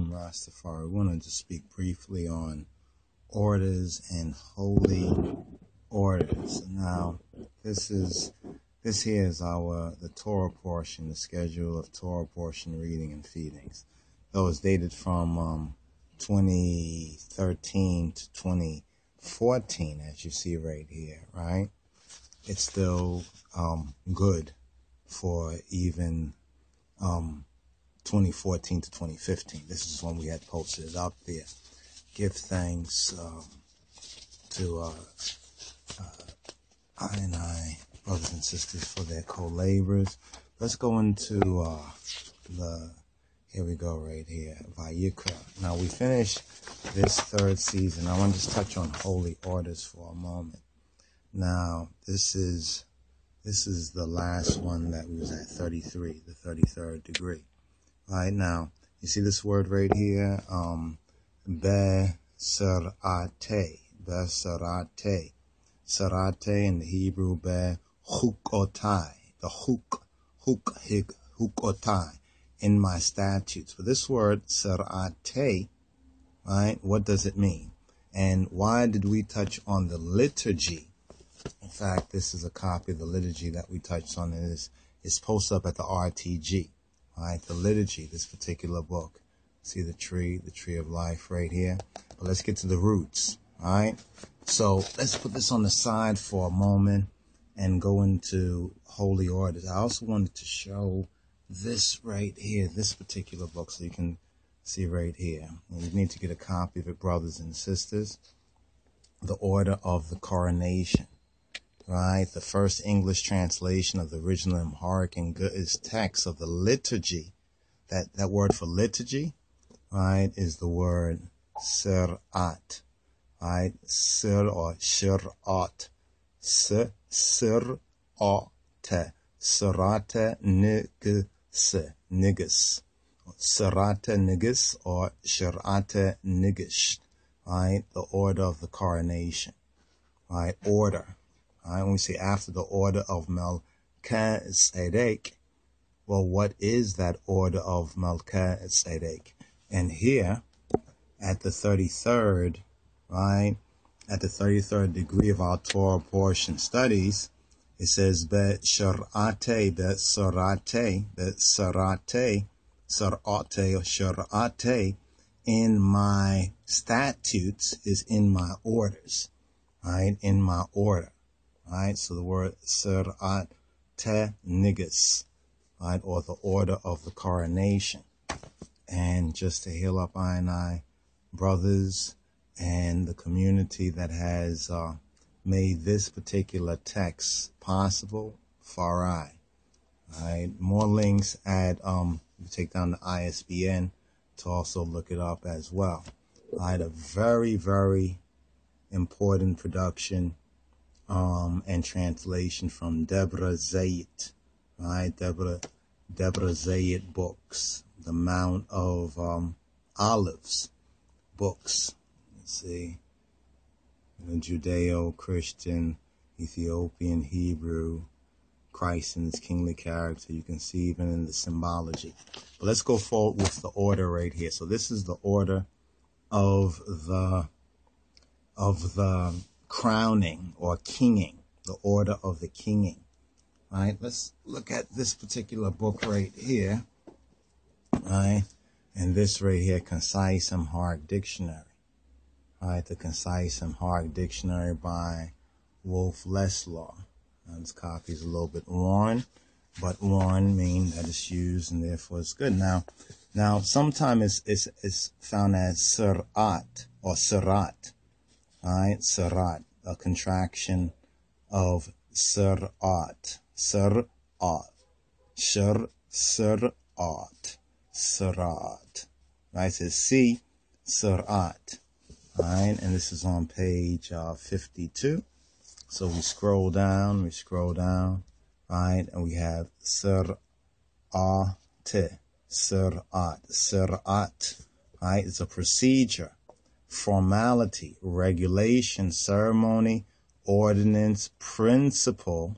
Shalom, RasTafari. We want to just speak briefly on orders and holy orders. Now, this here is the Torah portion, the schedule of Torah portion reading and feedings. Though it's dated from 2013 to 2014, as you see right here, right? It's still good for even 2014 to 2015. This is when we had posted it up there. Give thanks to I brothers and sisters for their co-laborers. Let's go into here we go right here, Vayikra. Now we finished this third season. I want to just touch on holy orders for a moment. Now this is the last one that we was at 33, the 33rd degree. Right now, you see this word right here, Be-Serate, Be-Serate. Serate in the Hebrew, Be-Hukotai, the Hukotai, in my statutes. But this word, Serate, right, what does it mean? And why did we touch on the liturgy? In fact, this is a copy of the liturgy that we touched on. It's posted up at the RTG. All right, the liturgy, this particular book. See the tree of life right here. But let's get to the roots. All right. So let's put this on the side for a moment and go into holy orders. I also wanted to show this right here, this particular book, so you can see right here. And you need to get a copy of it, brothers and sisters. The Order of the Coronation. Right, the first English translation of the original Amharic and Ge'ez text of the liturgy. That word for liturgy, right, is the word sirat. Right, sir or shirat. Sirate, sirate nigus. Sirate nigus or shirate nigish. Right, the order of the coronation. Right, order. All right, when we say after the order of Melchizedek, well, what is that order of Melchizedek? And here, at the 33rd, right, at the 33rd degree of our Torah portion studies, it says, Be-Shirate, Be-Sarate, Be-Sarate, Sarate or Shirate, in my statutes is in my orders, right, in my order. Right, so the word Sirat Nigus, right, or the order of the coronation. And just to heal up I brothers and the community that has made this particular text possible, Farai. Right, more links at you take down the ISBN to also look it up as well. Right, a very, very important production. And translation from Deborah Zayit, right? Deborah Zayit books, the Mount of Olives books. Let's see, Judeo-Christian, Ethiopian, Hebrew, Christ in his kingly character. You can see even in the symbology. But let's go forward with the order right here. So this is the order of the crowning or kinging, the order of the kinging. All right, let's look at this particular book right here. All right, and this right here, Concise Amharic Dictionary. All right, the Concise Amharic Dictionary by Wolf Leslaw. Now, this copy is a little bit worn, but worn means that it's used and therefore it's good. Now sometimes it's found as Sirat or Sirat. All right, Sirat, a contraction of Sirat, Sirat, Sirat, Sirat. Right, it says C, Sirat. All right, and this is on page 52. So we scroll down, right, and we have Sirat, Sirat, right, it's a procedure, formality, regulation, ceremony, ordinance, principle,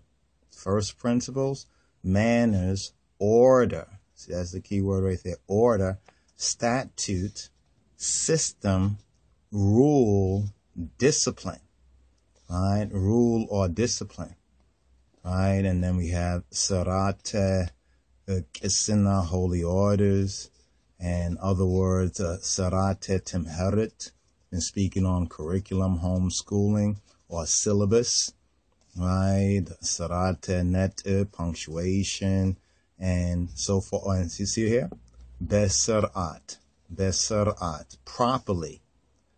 first principles, manners, order. See, that's the key word right there. Order, statute, system, rule, discipline. Right? Rule or discipline. Right? And then we have Sarate, Kisina, holy orders, and other words, Sarate Timherit, and speaking on curriculum, homeschooling, or syllabus. Right? Sarate Net, punctuation, and so forth. And you see here? Besarat, properly,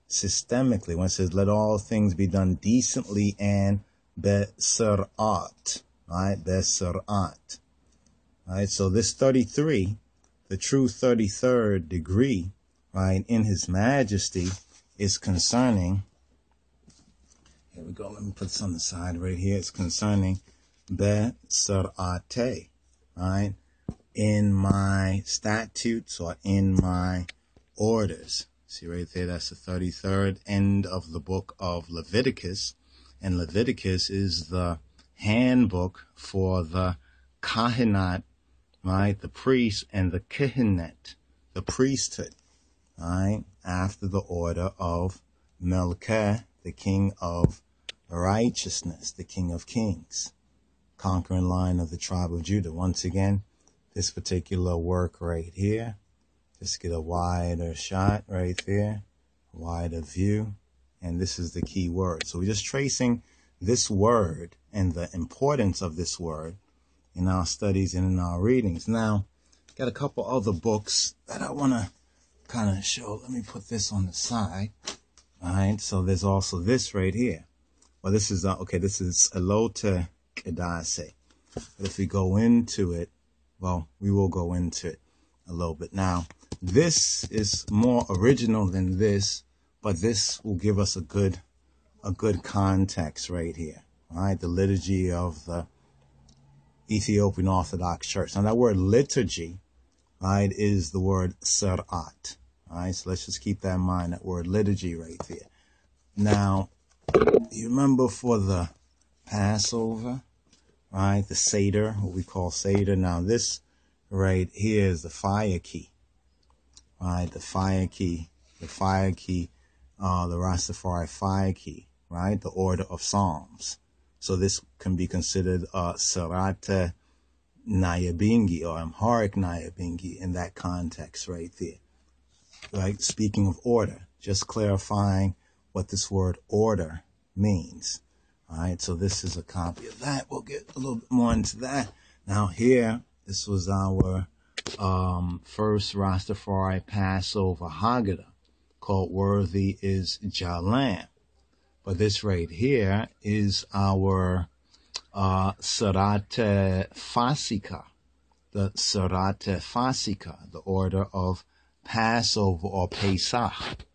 systemically. When it says, let all things be done decently and besarat, right? Besarat. Right? So this 33, the true 33rd degree, right, in His Majesty is concerning, here we go, let me put this on the side right here. It's concerning besarate, right? In my statutes or in my orders. See right there, that's the 33rd end of the book of Leviticus. And Leviticus is the handbook for the kahinat, right? The priest, and the kehinet, the priesthood, right? After the order of Melchizedek, the king of righteousness, the king of kings, conquering line of the tribe of Judah. Once again, this particular work right here, just get a wider shot right there, wider view, and this is the key word. So we're just tracing this word and the importance of this word in our studies and in our readings. Now, got a couple other books that I want to kind of show. Let me put this on the side. All right, so there's also this right here. Well, this is, this is LOJSociety. But if we go into it, well, we will go into it a little bit. Now, this is more original than this, but this will give us a good context right here. All right, the liturgy of the Ethiopian Orthodox Church. Now, that word liturgy, right, is the word sarat. All right, so let's just keep that in mind, that word liturgy right there. Now, you remember for the Passover, right, the Seder, what we call Seder. Now, this right here is the fire key, right, the RasTafari fire key, right, the order of Psalms. So this can be considered Sarate Nyabingi or Amharic Nyabingi in that context right there. Right? Speaking of order, just clarifying what this word order means. All right, so this is a copy of that. We'll get a little bit more into that. Now here, this was our first Rastafari Passover Haggadah, called Worthy is Jalan. But this right here is our Sarate Fasika, the Sarate Fasika, the order of Passover or Pesach,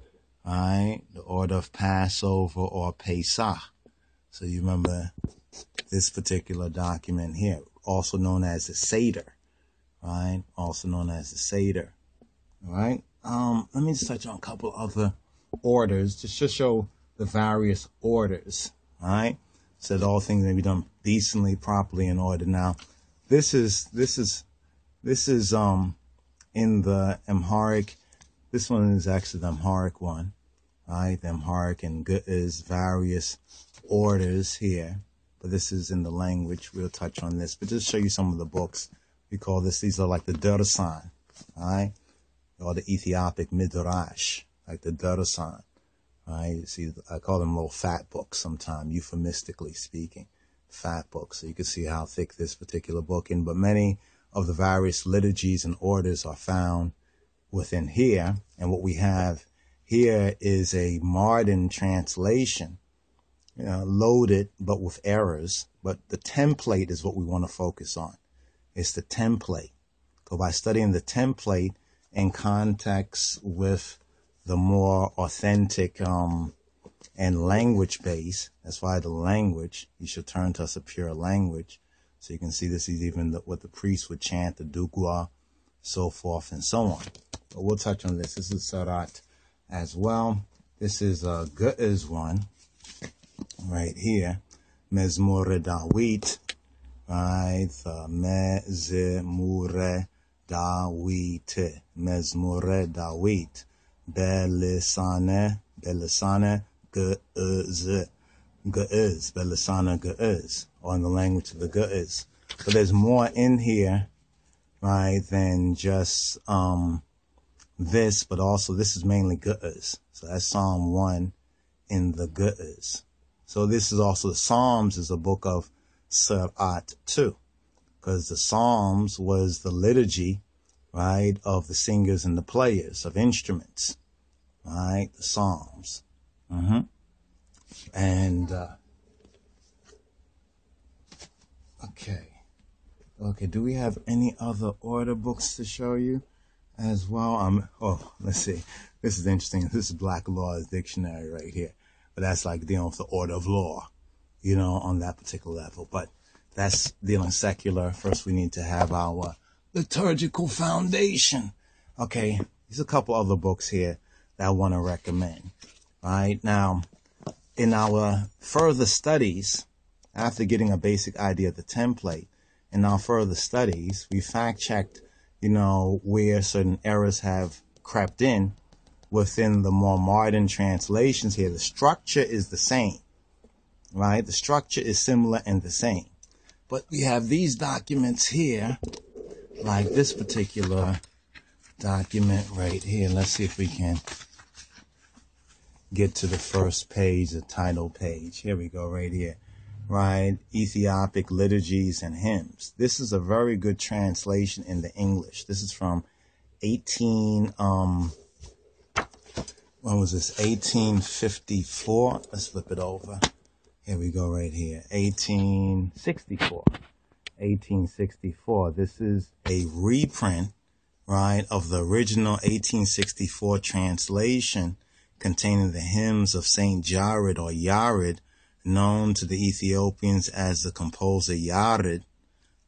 right? The order of Passover or Pesach. So you remember this particular document here, also known as the Seder, right? Also known as the Seder, all right? Let me just touch on a couple other orders just to show the various orders, all right? Said all things may be done decently, properly, in order. Now, this is in the Amharic. This one is actually the Amharic one, right? The Amharic and is various orders here, but this is in the language. We'll touch on this, but just show you some of the books. We call these are like the Durasan, all right? Or the Ethiopic Midrash, like the Durasan. Right? See, I call them little fat books sometimes, euphemistically speaking, fat books. So you can see how thick this particular book is. But many of the various liturgies and orders are found within here. And what we have here is a modern translation, loaded, but with errors. But the template is what we want to focus on. It's the template. So by studying the template in context with the more authentic and language base, that's why the language, you should turn to us a pure language. So you can see this is even what the priest would chant, the Dugwa, so forth and so on. But we'll touch on this. This is Sarat as well. This is a Ge'ez one right here. Mezmure Dawit, right? Mezmure Dawit, Mezmure Dawit, Belisane, Ge'ez, Belisana Ge'ez, or in the language of the Ge'ez. But there's more in here, right, than just this, but also this is mainly Ge'ez. So that's Psalm 1 in the Ge'ez. So this is also, the Psalms is a book of Serat too, because the Psalms was the liturgy, right, of the singers and the players of instruments, right, the Psalms. And, okay, do we have any other order books to show you as well? Let's see. This is interesting. This is Black Law's Dictionary right here. But that's like dealing with the order of law, you know, on that particular level. But that's dealing secular. First, we need to have our liturgical foundation. Okay, there's a couple other books here that I want to recommend. Right now, in our further studies, after getting a basic idea of the template, in our further studies, we fact-checked, you know, where certain errors have crept in within the more modern translations here. The structure is the same, right? The structure is similar and the same. But we have these documents here, like this particular document right here. Let's see if we can get to the first page, the title page. Here we go, right here. Right? Ethiopic liturgies and hymns. This is a very good translation in the English. This is from 1854. Let's flip it over. Here we go, right here. 1864. This is a reprint, right, of the original 1864 translation containing the hymns of Saint Jared or Yared, known to the Ethiopians as the composer Yared,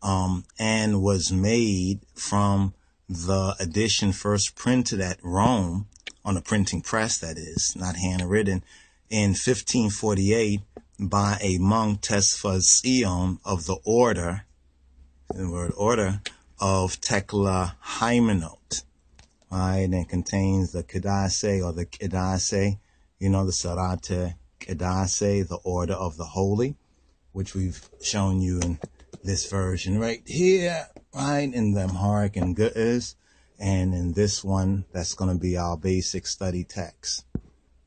and was made from the edition first printed at Rome, on a printing press, that is, not handwritten, in 1548 by a monk Tesfazion of the order, the word order, of Tekla Hymenot, right, and contains the Kedase or the Kedase, you know, the Sarate Kedase, the order of the holy, which we've shown you in this version right here, right, in the Amharic and Ge'ez, and in this one, that's going to be our basic study text,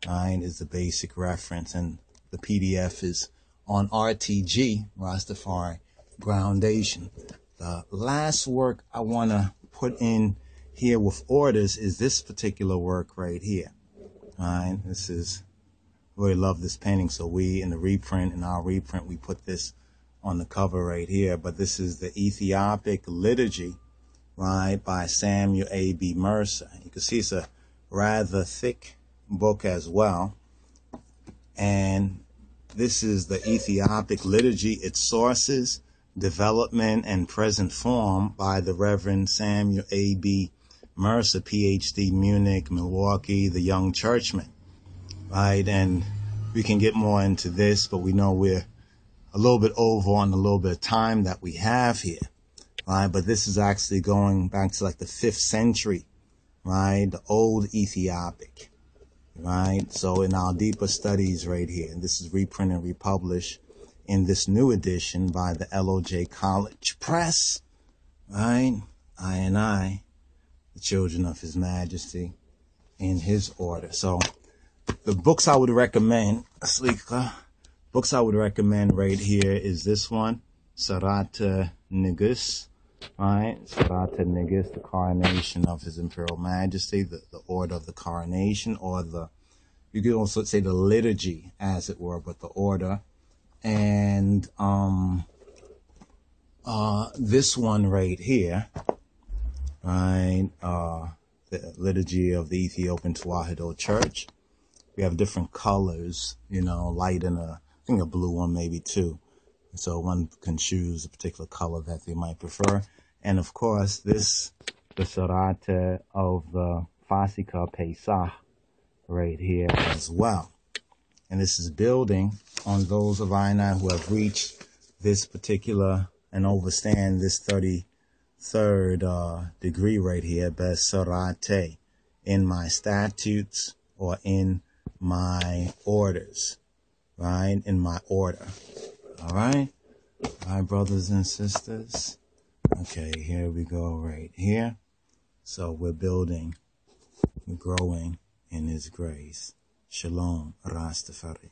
right, is the basic reference, and the PDF is on RTG, RasTafari Groundation. The last work I want to put in here with orders is this particular work right here, right, this is, really love this painting, so we, in our reprint, we put this on the cover right here. But this is the Ethiopic Liturgy, right, by Samuel A.B. Mercer. You can see it's a rather thick book as well. And this is the Ethiopic Liturgy, its sources, development, and present form by the Reverend Samuel A.B. Mercer, Ph.D., Munich, Milwaukee, the Young Churchman. Right, and we can get more into this, but we know we're a little bit over on the little bit of time that we have here, right? But this is actually going back to like the 5th century, right? The old Ethiopic, right? So in our deeper studies right here, and this is reprinted and republished in this new edition by the LOJ College Press, right? I, the children of His Majesty, in his order. So the books I would recommend, books I would recommend right here is this one, Sarata Negus, right? Sarata Negus, the coronation of His Imperial Majesty, the order of the coronation, or you could also say the liturgy, as it were, but the order. And this one right here, right? The liturgy of the Ethiopian Tewahedo Church. We have different colors, you know, light and I think a blue one maybe too. So one can choose a particular color that they might prefer. And of course, this, the Sarate of the Fasika Pesach right here as well. And this is building on those of I and I who have reached this particular and overstand this third degree right here, Besorate, in my statutes or in my orders, right? In my order. All right? All right, brothers and sisters. Okay, here we go right here. So we're building, we're growing in His grace. Shalom, RasTafari.